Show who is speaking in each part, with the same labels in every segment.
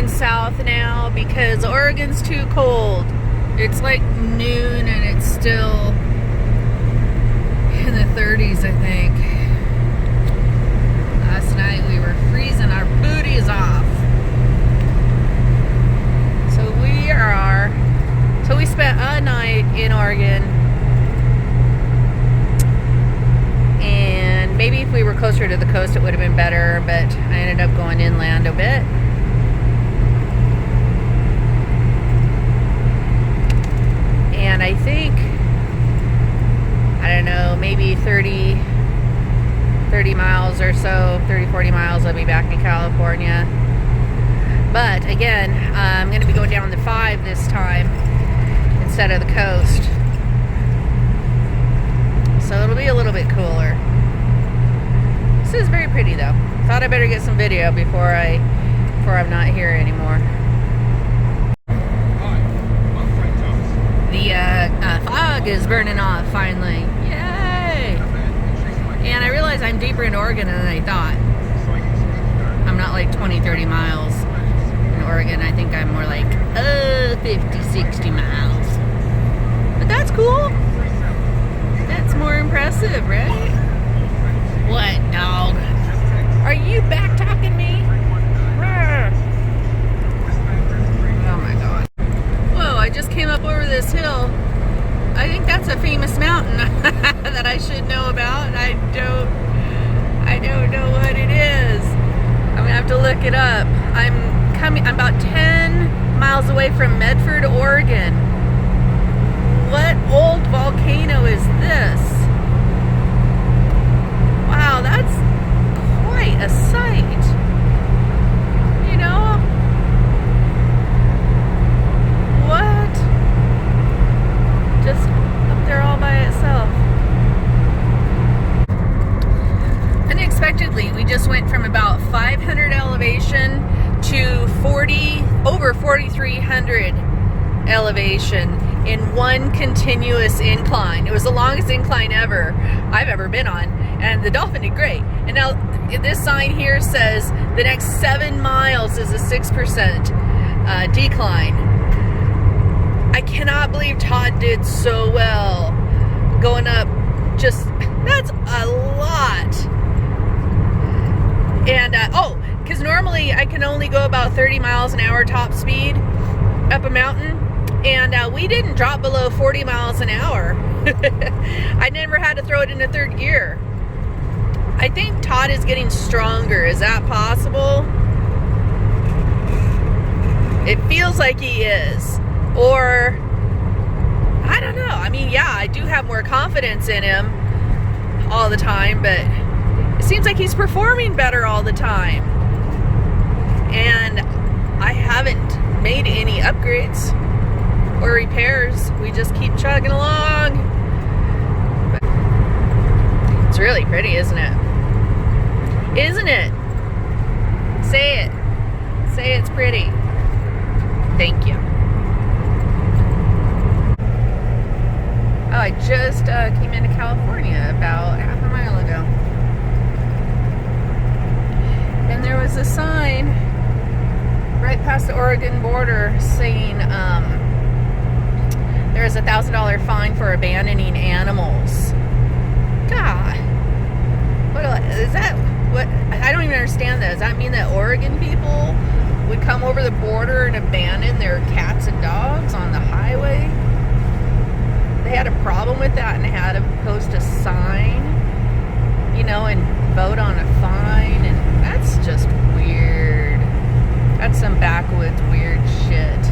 Speaker 1: going south now because Oregon's too cold. It's like noon and it's still in the 30s, I think. Last night we were freezing our booties off. So we spent a night in Oregon, and maybe if we were closer to the coast it would have been better, but I ended up going inland a bit. And I think, I don't know, maybe 30 miles or so, 30-40 miles, I'll be back in California. But again, I'm going to be going down the 5 this time instead of the coast. So it'll be a little bit cooler. This is very pretty though. Thought I better get some video before I'm not here anymore. The fog is burning off finally. Yay! And I realize I'm deeper in Oregon than I thought. I'm not like 20-30 miles in Oregon. I think I'm more like 50-60 miles. But that's cool. That's more impressive, right? What, dog? Are you back talking me? Brrrr. Oh my god. Whoa, I just came up over this hill. I think that's a famous mountain that I should know about. I don't know what it is. I'm gonna have to look it up. I'm about 10 miles away from Medford, Oregon. What old volcano is this? Wow, that's quite a sight. You know? What? Just up there all by itself. Unexpectedly, we just went from about 500 elevation to over 4,300 elevation in one continuous incline. It was the longest incline I've ever been on, and the dolphin did great. And now this sign here says the next 7 miles is a 6% decline. I cannot believe Todd did so well going up. Just, that's a lot. And because normally I can only go about 30 miles an hour top speed up a mountain, and we didn't drop below 40 miles an hour. I never had to throw it into third gear. I think Todd is getting stronger. Is that possible? It feels like he is. Or, I don't know. I mean, yeah, I do have more confidence in him all the time, but it seems like he's performing better all the time. And I haven't made any upgrades or repairs. We just keep chugging along. But it's really pretty, isn't it? Isn't it? Say it. Say it's pretty. Thank you. Oh, I just came into California about half a mile ago. And there was a sign right past the Oregon border saying there is a $1,000 fine for abandoning animals. God. What is that? What? I don't even understand that. Does that mean that Oregon people would come over the border and abandon their cats and dogs on the highway? They had a problem with that and they had to post a sign, you know, and vote on a fine, and that's just weird. That's some backwoods weird shit.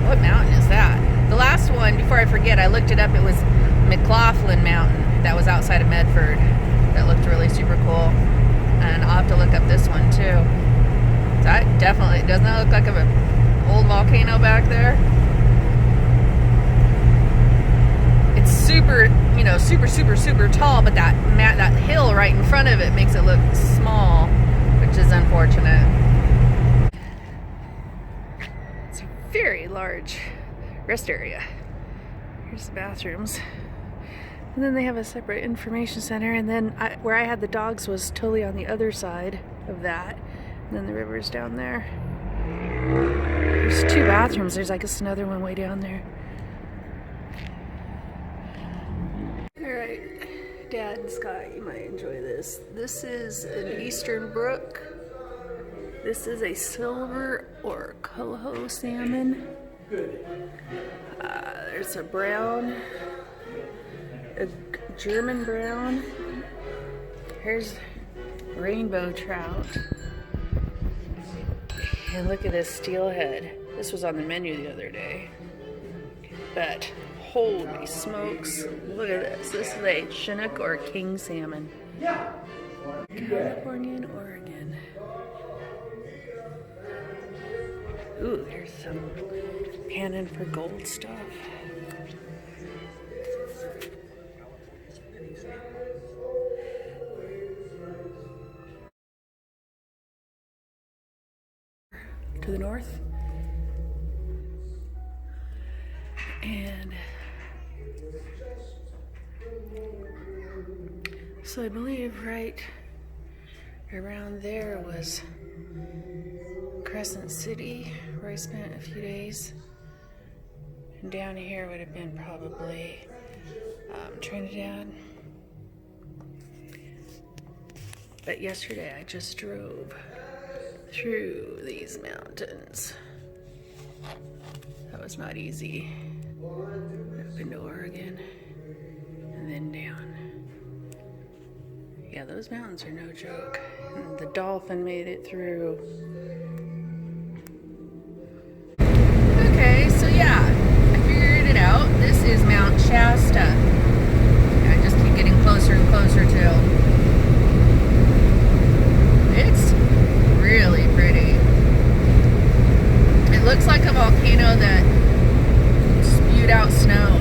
Speaker 1: What mountain is that? The last one, before I forget, I looked it up. It was McLaughlin Mountain. That was outside of Medford. That looked really super cool. And I'll have to look up this one too. That definitely, doesn't that look like an old volcano back there? It's super, you know, super tall, but that hill right in front of it makes it look small, which is unfortunate. It's a very large rest area. Here's the bathrooms. And then they have a separate information center, and then where I had the dogs was totally on the other side of that. And And then the river's down there. There's 2 bathrooms. There's, I guess, another one way down there. Alright, Dad and Scott, you might enjoy this. This is an eastern brook. This is a silver or coho salmon. There's a brown, a German brown. Here's rainbow trout. And look at this steelhead. This was on the menu the other day. But holy smokes, look at this. This is a Chinook or king salmon. California and Oregon. Ooh, there's some panning for gold stuff. To the north. And so I believe right around there was Crescent City, where I spent a few days. And down here would have been probably Trinidad. But yesterday I just drove through these mountains. That was not easy. Up into Oregon and then down. Yeah, those mountains are no joke. And the dolphin made it through. Okay, so yeah, I figured it out. This is Mount Shasta. I just keep getting closer and closer to. It's really pretty. It looks like a volcano that spewed out snow.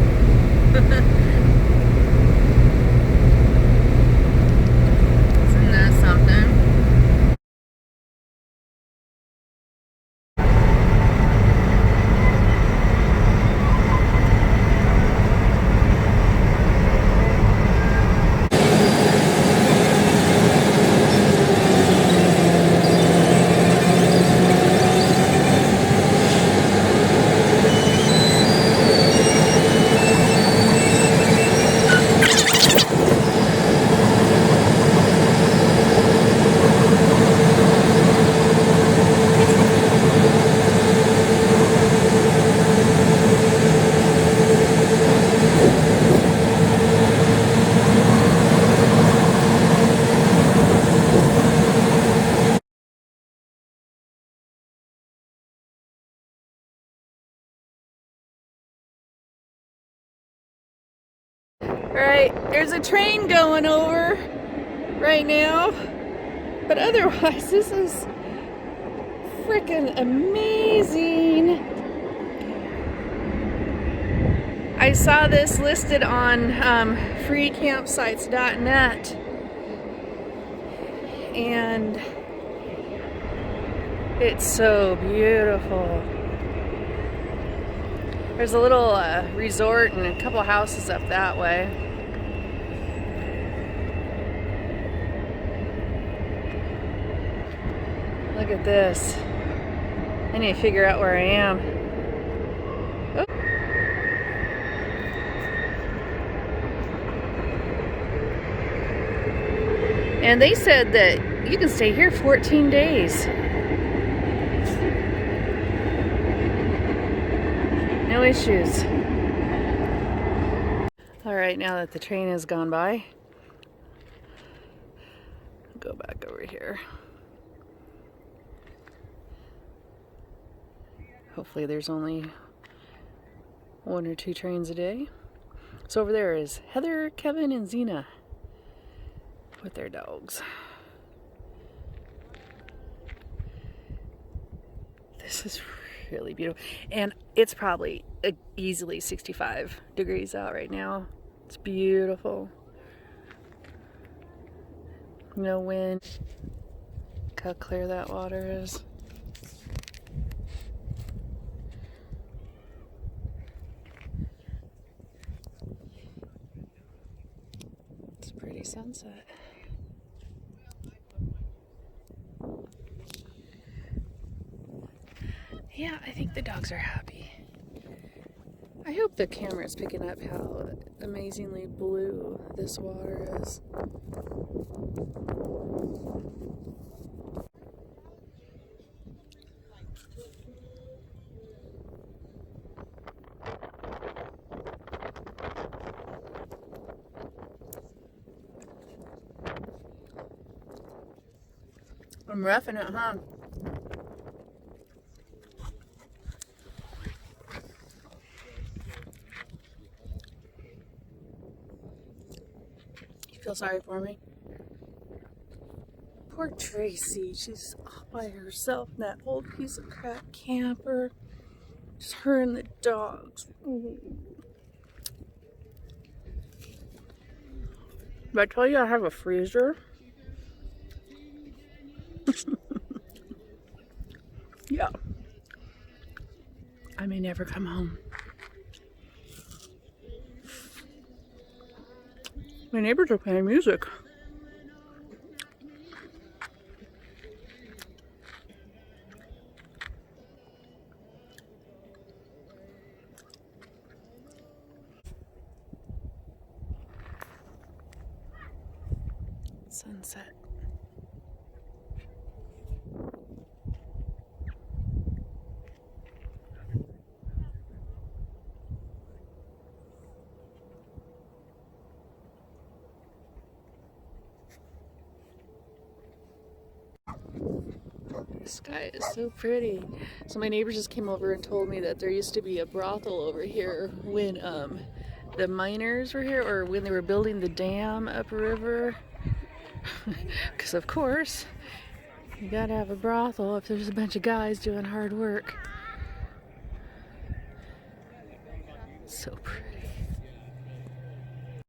Speaker 1: Isn't that something? Right, there's a train going over right now, but otherwise this is freaking amazing. I saw this listed on freecampsites.net, and it's so beautiful. There's a little resort and a couple houses up that way. Look at this. I need to figure out where I am. Oh. And they said that you can stay here 14 days. No issues. All right, now that the train has gone by, go back over here. Hopefully there's only 1 or 2 trains a day. So over there is Heather, Kevin, and Zena with their dogs. This is really beautiful. And it's probably easily 65 degrees out right now. It's beautiful. No wind. Look how clear that water is. It's a pretty sunset. Yeah, I think the dogs are happy. I hope the camera is picking up how amazingly blue this water is. I'm roughing it, huh? You feel sorry for me? Poor Tracy. She's all by herself in that old piece of crap camper. Just her and the dogs. Ooh. Did I tell you I have a freezer? Yeah. I may never come home. My neighbors are playing music. Sunset. The sky is so pretty. So my neighbors just came over and told me that there used to be a brothel over here when the miners were here, or when they were building the dam upriver. Because of course, you gotta have a brothel if there's a bunch of guys doing hard work. So pretty.